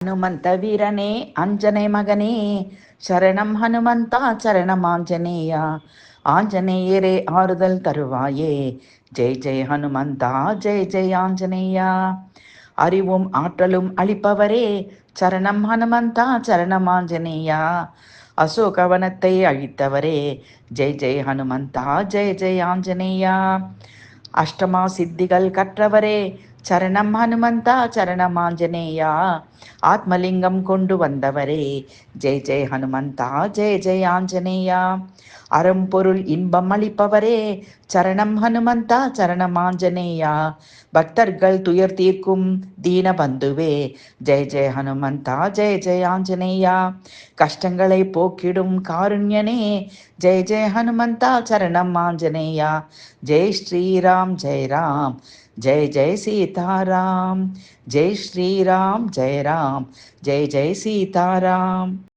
ಹನುಮಂತ ವೀರನೇ ಅಂಜನೆ ಮಗನೇ ಶರಣಂ ಹನುಮಂತ ಚರಣಮಾಂಜನೇಯ ஆஞ்சநேயரே ஆறுதல் தருவாயே ஜெய் ஜெய் ஹனுமந்தா ஜெய் ஜெய் ஆஞ்சநேயா அறிவும் ஆற்றலும் அளிப்பவரே சரணம் ஹனுமந்தா சரணமாஞ்சநேயா அசோகவனத்தை அழித்தவரே ஜெய் ஜெய் ஹனுமந்தா ஜெய் ஜெய் ஆஞ்சநேயா அஷ்டமா சித்திகள் கற்றவரே சரணம் ஹனுமந்தா சரணமாஞ்சநேயா ஆத்மலிங்கம் கொண்டு வந்தவரே ஜெய் ஜெய் ஹனுமந்தா ஜெய் ஜெய் ஆஞ்சநேயா அறம்பொருள் இன்பம் அளிப்பவரே சரணம் ஹனுமந்தா சரணமாஞ்சநேயா பக்தர்கள் துயர் தீர்க்கும் தீனபந்துவே ஜெய் ஜெய் ஹனுமந்தா ஜெய் ஜெய் ஆஞ்சநேயா கஷ்டங்களை போக்கிடும் காருண்யனே ஜெய் ஜெய் ஹனுமந்தா சரணம் ஆஞ்சநேயா ஜெய் ஸ்ரீராம் ஜெய் ராம் जय जय सीताराम जय श्री राम जय राम जय जय सीताराम।